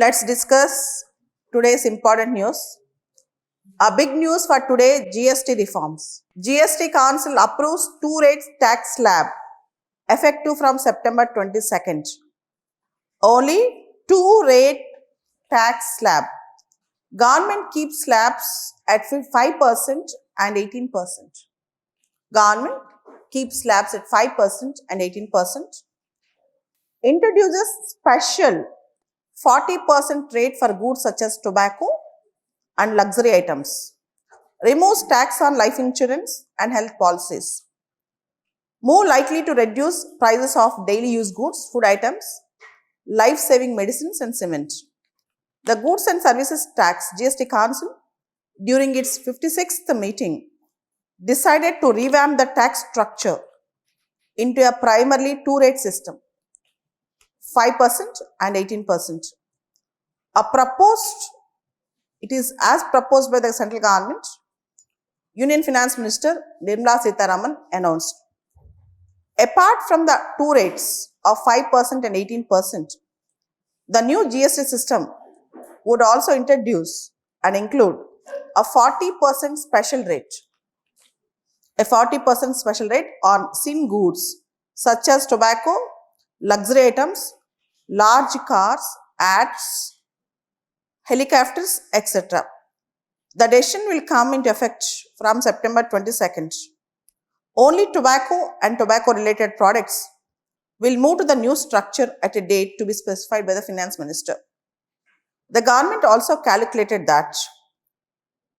Let's discuss today's important news. A big news for today, GST reforms. GST Council approves two rates tax slab effective from September 22nd. Only two rate tax slab. Government keeps slabs at 5% and 18%. Government keeps slabs at 5% and 18%. Introduces special 40% rate for goods such as tobacco and luxury items. Removes tax on life insurance and health policies. More likely to reduce prices of daily use goods, food items, life-saving medicines and cement. The Goods and Services Tax GST Council during its 56th meeting decided to revamp the tax structure into a primarily two-rate system, 5% and 18%. It is as proposed by the central government, Union Finance Minister Nirmala Sitharaman announced. Apart from the two rates of 5% and 18%, the new GST system would also introduce and include a 40% special rate. A 40% special rate on sin goods such as tobacco, luxury items, large cars, ads, helicopters, etc. The decision will come into effect from September 22nd. Only tobacco and tobacco-related products will move to the new structure at a date to be specified by the Finance Minister. The government also calculated that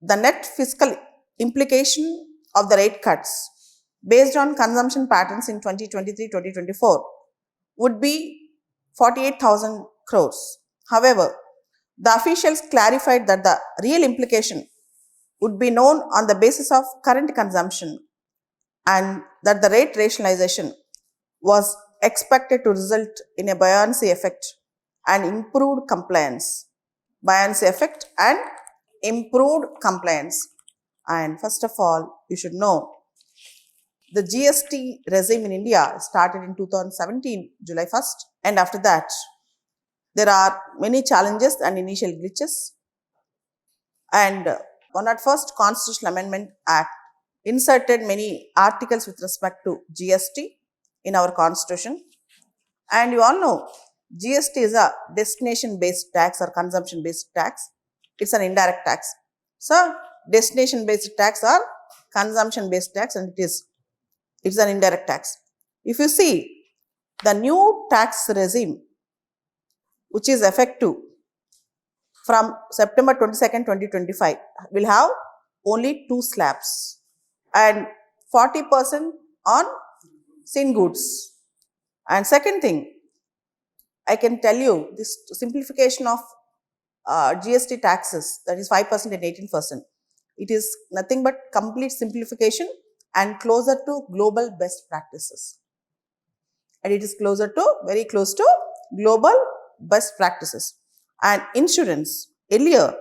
the net fiscal implication of the rate cuts based on consumption patterns in 2023-2024 would be 48,000 crores. However, the officials clarified that the real implication would be known on the basis of current consumption and that the rate rationalization was expected to result in a buoyancy effect and improved compliance. Buoyancy effect and improved compliance. And first of all, you should know the GST regime in India started in 2017, July 1st, and after that, there are many challenges and initial glitches. And 101st Constitutional Amendment Act inserted many articles with respect to GST in our constitution. And you all know GST is a destination-based tax or consumption-based tax. It's an indirect tax. So, destination-based tax or consumption-based tax, and it's an indirect tax. If you see the new tax regime, which is effective from September 22nd, 2025, will have only two slabs and 40% on sin goods. And second thing, I can tell you this simplification of GST taxes, that is 5% and 18%. It is nothing but complete simplification and closer to global best practices. And it is very close to global best practices. And insurance, earlier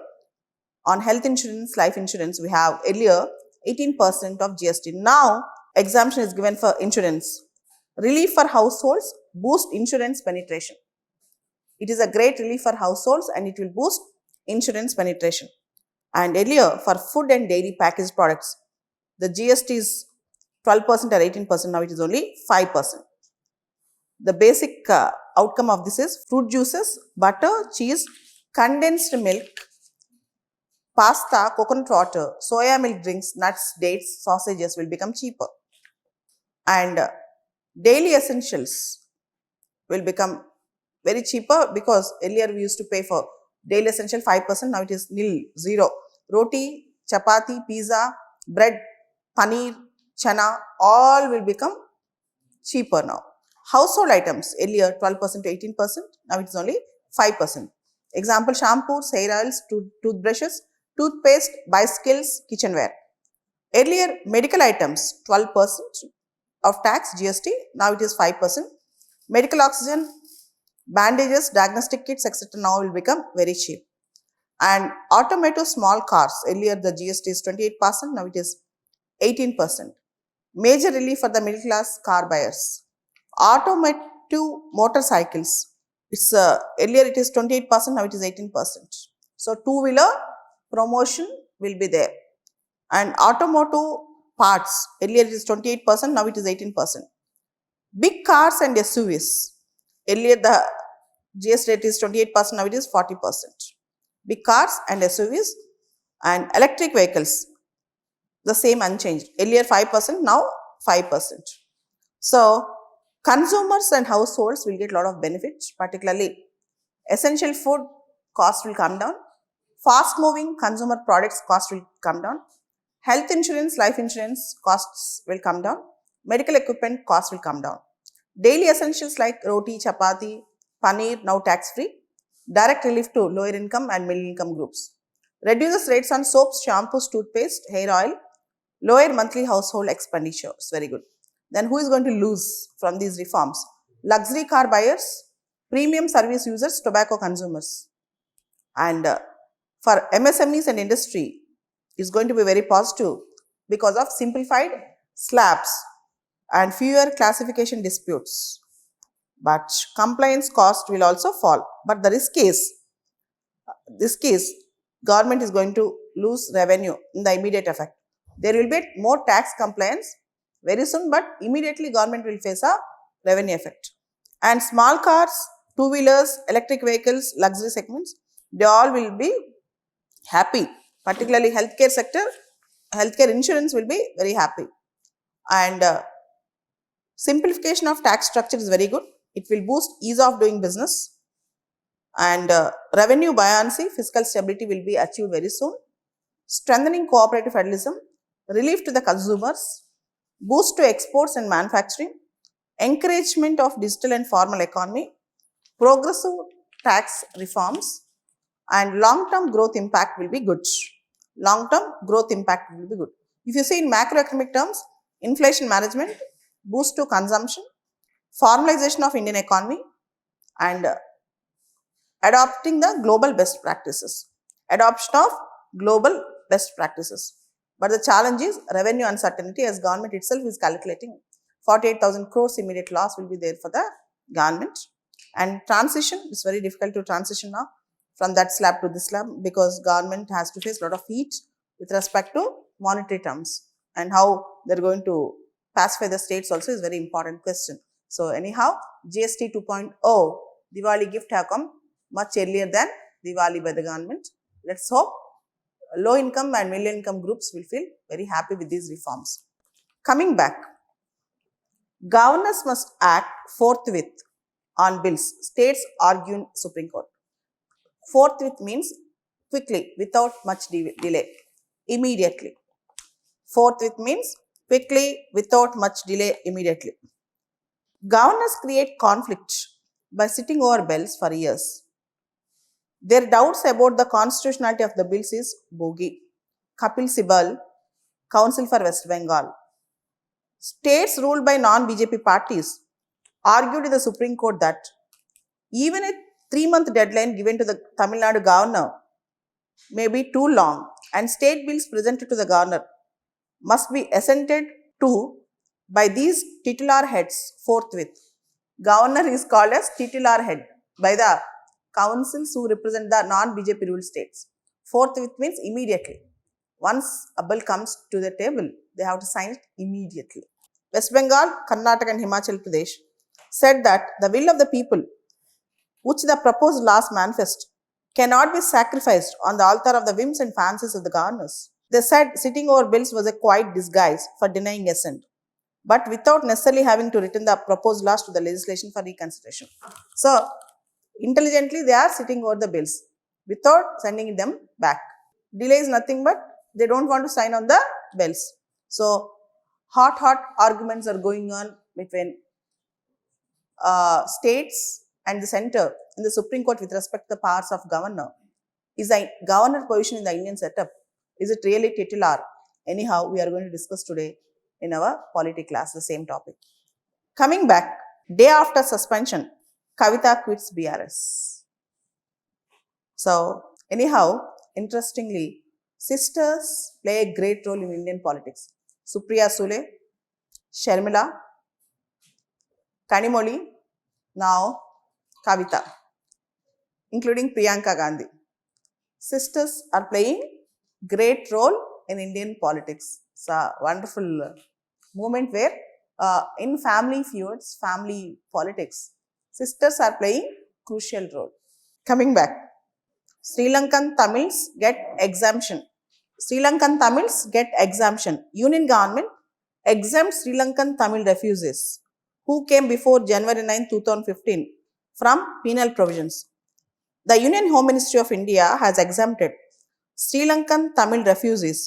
on health insurance, life insurance, we have earlier 18% of GST. Now, exemption is given for insurance. Relief for households, boost insurance penetration. It is a great relief for households and it will boost insurance penetration. And earlier, for food and dairy packaged products, the GST is 12% or 18%, now it is only 5%. The basic outcome of this is fruit juices, butter, cheese, condensed milk, pasta, coconut water, soya milk drinks, nuts, dates, sausages will become cheaper. And daily essentials will become very cheaper because earlier we used to pay for daily essential 5%, now it is nil, 0. Roti, chapati, pizza, bread, paneer, chana, all will become cheaper now. Household items, earlier 12% to 18%, now it is only 5%. Example, shampoos, hair oils, toothbrushes, toothpaste, bicycles, kitchenware. Earlier, medical items, 12% of tax, GST, now it is 5%. Medical oxygen, bandages, diagnostic kits, etc. now will become very cheap. And automotive small cars, earlier the GST is 28%, now it is 18%. Major relief for the middle class car buyers. Automotive motorcycles, It's earlier it is 28%, now it is 18%. So two-wheeler promotion will be there. And automotive parts, earlier it is 28%, now it is 18%. Big cars and SUVs, earlier the GST rate is 28%, now it is 40%. Big cars and SUVs and electric vehicles, the same unchanged. Earlier 5%, now 5%. So consumers and households will get a lot of benefits, particularly essential food cost will come down, fast moving consumer products cost will come down, health insurance, life insurance costs will come down, medical equipment costs will come down. Daily essentials like roti, chapati, paneer now tax free, direct relief to lower income and middle income groups. Reduces rates on soaps, shampoos, toothpaste, hair oil, lower monthly household expenditure. It's very good. Then who is going to lose from these reforms? Luxury car buyers, premium service users, tobacco consumers. And for MSMEs and industry, is going to be very positive because of simplified slabs and fewer classification disputes. But compliance cost will also fall. But the risk is, government is going to lose revenue in the immediate effect. There will be more tax compliance very soon, but immediately government will face a revenue effect. And small cars, two-wheelers, electric vehicles, luxury segments, they all will be happy. Particularly healthcare sector, healthcare insurance will be very happy. And simplification of tax structure is very good. It will boost ease of doing business. And revenue buoyancy, fiscal stability will be achieved very soon. Strengthening cooperative federalism, relief to the consumers, boost to exports and manufacturing, encouragement of digital and formal economy, progressive tax reforms, and long-term growth impact will be good. Long-term growth impact will be good. If you see in macroeconomic terms, inflation management, boost to consumption, formalization of Indian economy, and adopting the global best practices. Adoption of global best practices. But the challenge is revenue uncertainty, as government itself is calculating 48,000 crores immediate loss will be there for the government. And transition is very difficult to transition now from that slab to this slab, because government has to face a lot of heat with respect to monetary terms, and how they're going to pacify the states also is very important question. So anyhow, GST 2.0 Diwali gift have come much earlier than Diwali by the government. Let's hope low income and middle income groups will feel very happy with these reforms. Coming back, governors must act forthwith on bills, states argue in Supreme Court. Forthwith means quickly, without much delay, immediately. Forthwith means quickly, without much delay, immediately. Governors create conflict by sitting over bills for years. Their doubts about the constitutionality of the bills is bogey. Kapil Sibal, Council for West Bengal. States ruled by non-BJP parties argued in the Supreme Court that even a 3-month deadline given to the Tamil Nadu governor may be too long, and state bills presented to the governor must be assented to by these titular heads forthwith. Governor is called as titular head by the councils who represent the non-BJP ruled states. Forthwith means immediately. Once a bill comes to the table, they have to sign it immediately. West Bengal, Karnataka and Himachal Pradesh said that the will of the people, which the proposed laws manifest, cannot be sacrificed on the altar of the whims and fancies of the governors. They said sitting over bills was a quiet disguise for denying assent, but without necessarily having to return the proposed laws to the legislation for reconsideration. So, intelligently they are sitting over the bills without sending them back. Delay is nothing but they don't want to sign on the bills. So, hot arguments are going on between states and the center in the Supreme Court with respect to the powers of governor. Is the governor position in the Indian setup, is it really titular? Anyhow, we are going to discuss today in our polity class the same topic. Coming back, day after suspension, Kavita quits BRS. So, anyhow, interestingly, sisters play a great role in Indian politics. Supriya Sule, Sharmila, Kanimoli, now Kavita. including Priyanka Gandhi. Sisters are playing great role in Indian politics. It's a wonderful moment where in family feuds, family politics, sisters are playing crucial role. Coming back, Sri Lankan Tamils get exemption. Sri Lankan Tamils get exemption. Union government exempts Sri Lankan Tamil refugees who came before January 9, 2015 from penal provisions. The Union Home Ministry of India has exempted Sri Lankan Tamil refugees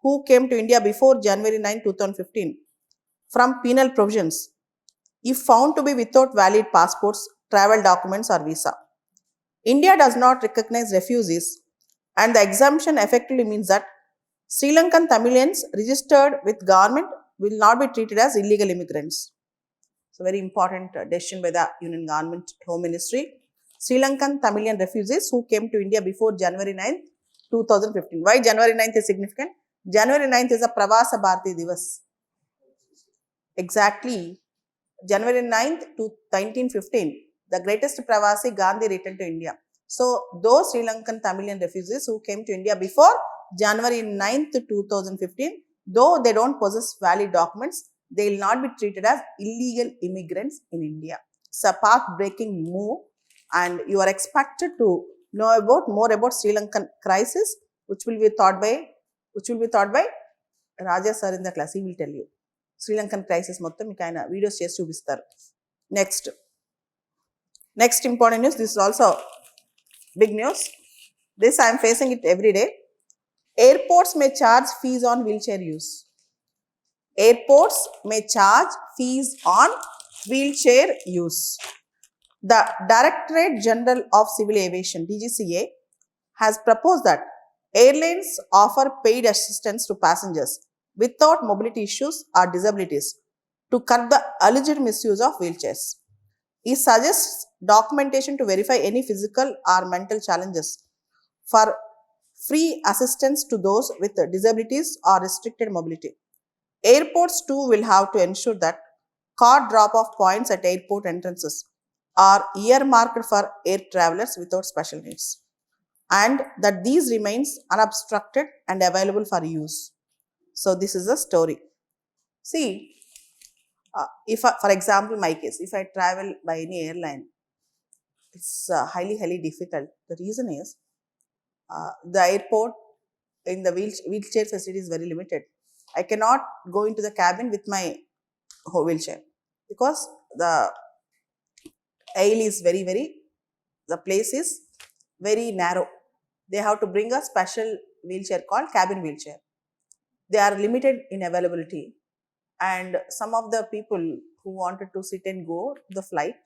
who came to India before January 9, 2015 from penal provisions if found to be without valid passports, travel documents or visa. India does not recognize refugees, and the exemption effectively means that Sri Lankan Tamilians registered with government will not be treated as illegal immigrants. It's a very important decision by the Union Government Home Ministry. Sri Lankan Tamilian refugees who came to India before January 9th, 2015. Why January 9th is significant? January 9th is a Pravasa Bharati Divas. Exactly, January 9th to 1915, the greatest Pravasi Gandhi returned to India. So, those Sri Lankan Tamilian refugees who came to India before January 9th, 2015, though they don't possess valid documents, they will not be treated as illegal immigrants in India. It's a path-breaking move, and you are expected to know more about Sri Lankan crisis, which will be taught by Raja sir in the class. He will tell you. Sri Lankan crisis మొత్తం మీకు ఆయన videos చేసి చూపిస్తారు. Next important news. This is also big news. This I'm facing it every day. Airports may charge fees on wheelchair use. Airports may charge fees on wheelchair use. The Directorate General of Civil Aviation (DGCA) has proposed that airlines offer paid assistance to passengers without mobility issues or disabilities to curb the alleged misuse of wheelchairs. It suggests documentation to verify any physical or mental challenges for free assistance to those with disabilities or restricted mobility. Airports too will have to ensure that card drop-off points at airport entrances are earmarked for air travelers without special needs, and that these remains unobstructed and available for use. So, this is a story. See, if for example, my case, if I travel by any airline, it's highly difficult. The reason is the airport in the wheelchair facility is very limited. I cannot go into the cabin with my wheelchair because the aisle is the place is very narrow. They have to bring a special wheelchair called cabin wheelchair. They are limited in availability, and some of the people who wanted to sit and go to the flight,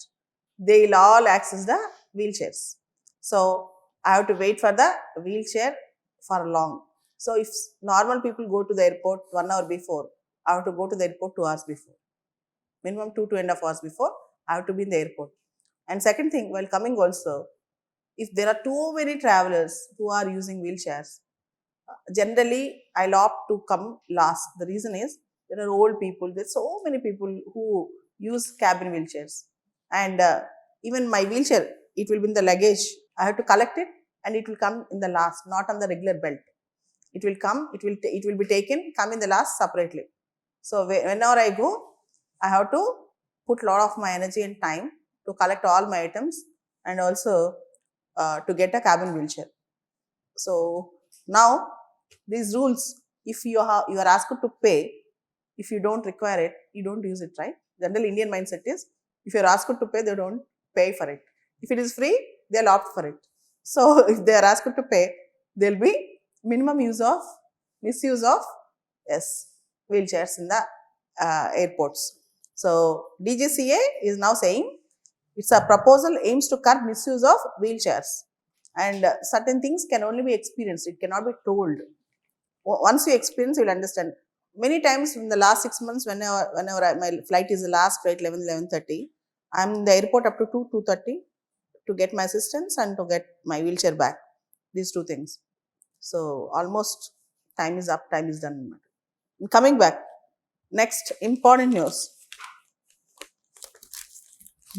they will all access the wheelchairs. So, I have to wait for the wheelchair for long. So, if normal people go to the airport 1 hour before, I have to go to the airport 2 hours before. Minimum 2.5 hours before, I have to be in the airport. And second thing, while coming also, if there are too many travelers who are using wheelchairs, generally I'll opt to come last. The reason is there are old people, there's so many people who use cabin wheelchairs, and even my wheelchair, it will be in the luggage. I have to collect it and it will come in the last, not on the regular belt. It will come, it will be taken, come in the last separately. So whenever I go, I have to put a lot of my energy and time to collect all my items and also to get a cabin wheelchair. So now these rules, if you are asked to pay, if you don't require it, you don't use it, right? General Indian mindset is, if you are asked to pay, they don't pay for it. If it is free, they'll opt for it. So if they are asked to pay, there'll be minimum misuse of wheelchairs in the airports. So DGCA is now saying it's a proposal aims to curb misuse of wheelchairs, and certain things can only be experienced, it cannot be told. Once you experience, you will understand. Many times in the last 6 months, whenever my flight is the last flight 11:30, I'm in the airport up to 2:30 to get my assistance and to get my wheelchair back. These two things. So almost time is up, time is done. Coming back, next important news.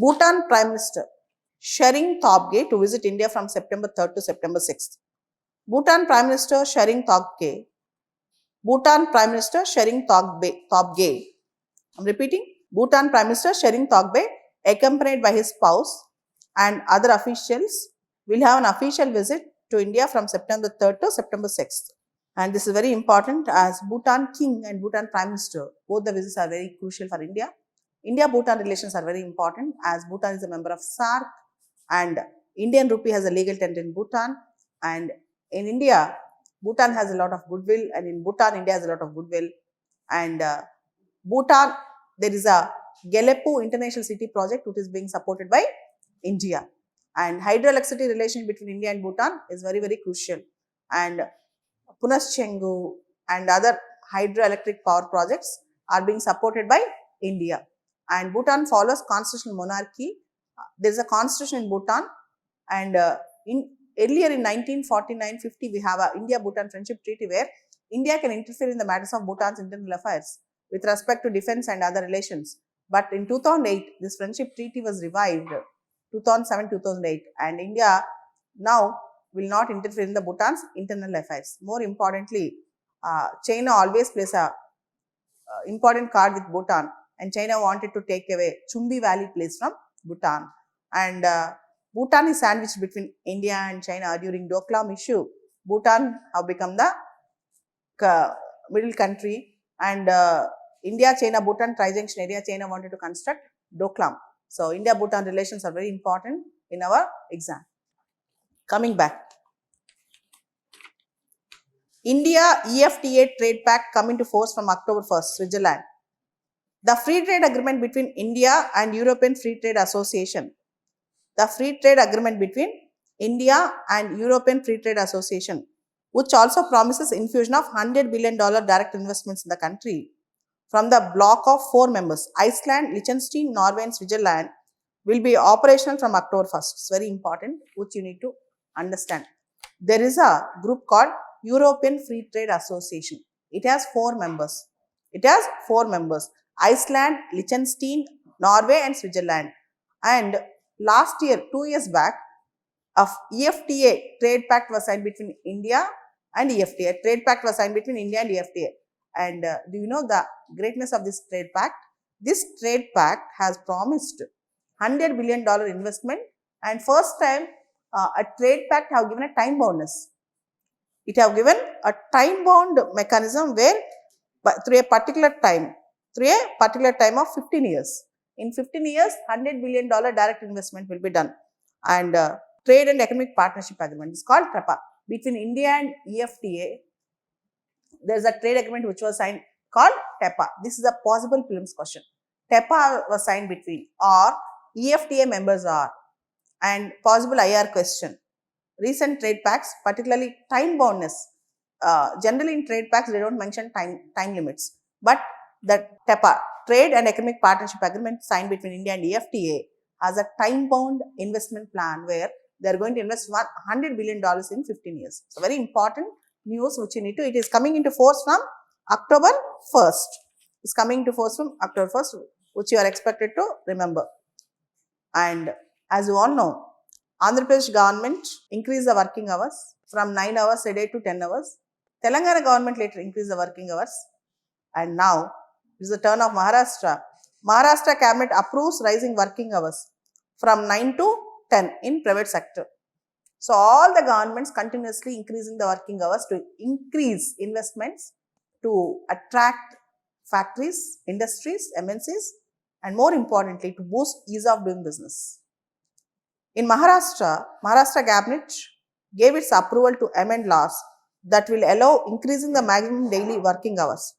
Bhutan Prime Minister Shering Tobgay to visit India from September 3rd to September 6th. Bhutan Prime Minister Shering Tobgay. Bhutan Prime Minister Shering Tobgay. I'm repeating. Bhutan Prime Minister Shering Tobgay, accompanied by his spouse and other officials, will have an official visit to India from September 3rd to September 6th. And this is very important as Bhutan King and Bhutan Prime Minister, both the visits are very crucial for India. India-Bhutan relations are very important as Bhutan is a member of SAARC and Indian rupee has a legal tender in Bhutan, and in India, Bhutan has a lot of goodwill, and in Bhutan, India has a lot of goodwill. And Bhutan, there is a Gelepu International City project which is being supported by India. And hydroelectricity relation between India and Bhutan is very, very crucial. And Punaschengu and other hydroelectric power projects are being supported by India. And Bhutan follows constitutional monarchy. There is a constitution in Bhutan, and earlier in 1949-50 we have a India-Bhutan Friendship Treaty where India can interfere in the matters of Bhutan's internal affairs with respect to defense and other relations. But in 2008, this friendship treaty was revived, 2007-2008, and India now will not interfere in the Bhutan's internal affairs. More importantly, China always plays a important card with Bhutan, and China wanted to take away Chumbi Valley place from Bhutan. And Bhutan is sandwiched between India and China during Doklam issue. Bhutan have become the middle country, and India-China-Bhutan tri-junction area, China wanted to construct Doklam. So, India-Bhutan relations are very important in our exam. Coming back. India EFTA trade pact come into force from October 1st, Switzerland. The free trade agreement between India and European Free Trade Association. The free trade agreement between India and European Free Trade Association, which also promises infusion of $100 billion direct investments in the country from the bloc of 4 members, Iceland, Liechtenstein, Norway and Switzerland, will be operational from October 1st. It's very important, which you need to understand. There is a group called European Free Trade Association. It has 4 members. Iceland, Liechtenstein, Norway and Switzerland. And last year, 2 years back, a EFTA trade pact was signed between India and EFTA. Trade pact was signed between India and EFTA. And do you know the greatness of this trade pact? This trade pact has promised $100 billion investment, and first time a trade pact have given a time boundness. It have given a time bound mechanism where through a particular time of 15 years. In 15 years, $100 billion direct investment will be done. And Trade and Economic Partnership Agreement is called TREPA. Between India and EFTA, there is a trade agreement which was signed called TEPA. This is a possible prelims question. TEPA was signed between, or EFTA members are, and possible IR question. Recent trade pacts, particularly time boundness. Generally in trade pacts, they don't mention time limits. But the TEPA, Trade and Economic Partnership Agreement signed between India and EFTA, has a time-bound investment plan where they are going to invest $100 billion in 15 years. So, very important news which you need to, it is coming into force from October 1st. It's coming into force from October 1st, which you are expected to remember. And as you all know, Andhra Pradesh government increased the working hours from 9 hours a day to 10 hours. Telangana government later increased the working hours. And now, it is the turn of Maharashtra. Maharashtra cabinet approves rising working hours from 9 to 10 in private sector. So, all the governments continuously increasing the working hours to increase investments, to attract factories, industries, MNCs, and more importantly, to boost ease of doing business. In Maharashtra, Maharashtra cabinet gave its approval to amend laws that will allow increasing the maximum daily working hours.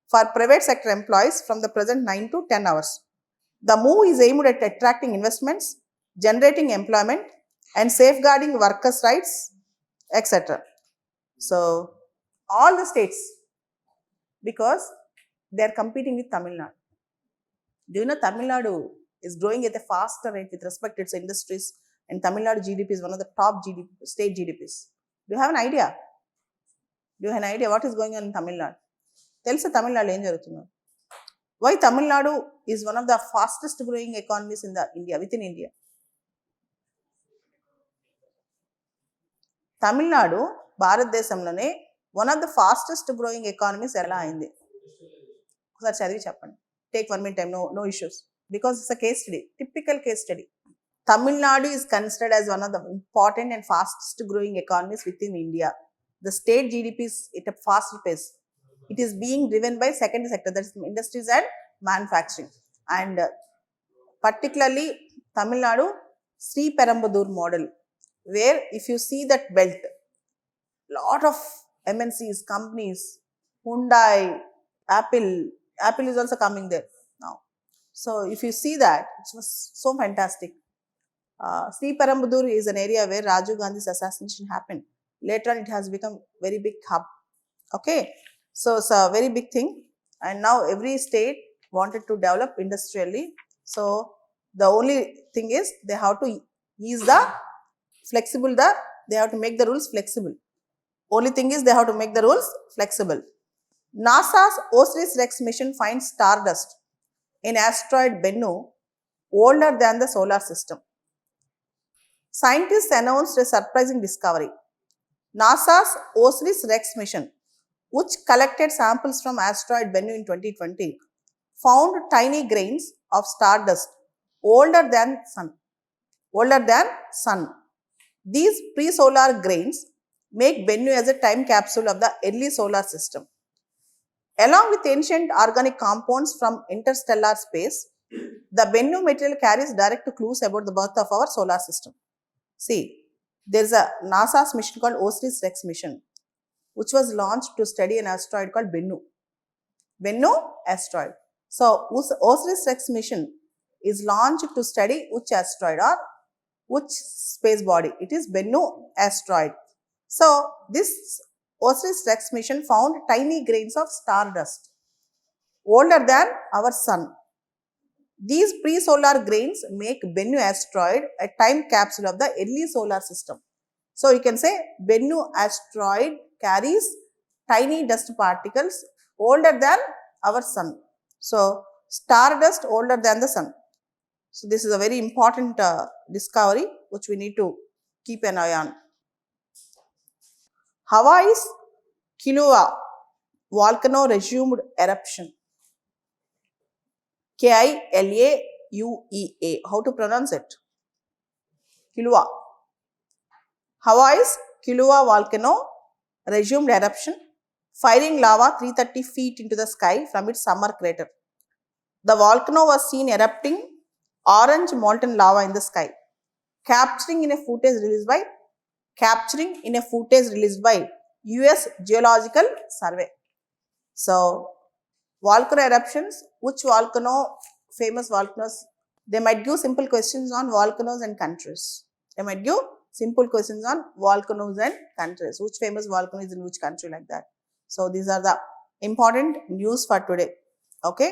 For private sector employees from the present 9 to 10 hours. The move is aimed at attracting investments, generating employment, and safeguarding workers' rights, etc. So, all the states, because they are competing with Tamil Nadu. Do you know Tamil Nadu is growing at a faster rate with respect to its industries, and Tamil Nadu GDP is one of the top state GDPs. Do you have an idea? What is going on in Tamil Nadu? Tell us Tamil Nadu em jarugutundo. Why Tamil Nadu is one of the fastest growing economies in the India, within India? Tamil Nadu భారతదేశంలోనే one of the fastest growing economies ఎలా అయింది ఒకసారి చదివి చెప్పండి. Take 1 minute time, no issues, because it's a case study, typical case study. Tamil Nadu is considered as one of the important and fastest growing economies within India. The state GDP is at a faster pace. It is being driven by secondary sector, that is industries and manufacturing. And particularly Tamil Nadu, Sri Perambudur model, where if you see that belt, lot of MNCs, companies, Hyundai, Apple is also coming there now. So if you see that, it was so fantastic. Sri Perambudur is an area where Rajiv Gandhi's assassination happened. Later on, it has become very big hub. Okay, so it's a very big thing, and now every state wanted to develop industrially. So the only thing is they have to ease the flexible. They have to make the rules flexible. Only thing is they have to make the rules flexible. NASA's OSIRIS-REx mission finds stardust in asteroid Bennu older than the solar system. Scientists announced a surprising discovery. NASA's OSIRIS-REx mission, which collected samples from asteroid Bennu in 2020, found tiny grains of stardust older than sun. These pre-solar grains make Bennu as a time capsule of the early solar system. Along with ancient organic compounds from interstellar space, the Bennu material carries direct clues about the birth of our solar system. See, there is a NASA's mission called OSIRIS-REx mission, which was launched to study an asteroid called Bennu asteroid. So, OSIRIS-REx mission is launched to study which asteroid or which space body? It is Bennu asteroid. So, this OSIRIS-REx mission found tiny grains of stardust older than our sun. These pre-solar grains make Bennu asteroid a time capsule of the early solar system. So, you can say Bennu asteroid carries tiny dust particles older than our sun. So, stardust older than the sun. So, this is a very important discovery which we need to keep an eye on. Hawaii's Kilauea volcano resumed eruption. Kilauea. How to pronounce it? Kilauea. Hawaii's Kilauea volcano resumed eruption, firing lava 330 feet into the sky from its summer crater. The volcano was seen erupting orange molten lava in the sky, capturing in a footage released by US Geological Survey. So, volcano eruptions, which volcano, famous volcanoes, they might give simple questions on volcanoes and countries. Which famous volcano is in which country, like that. So, these are the important news for today. Okay.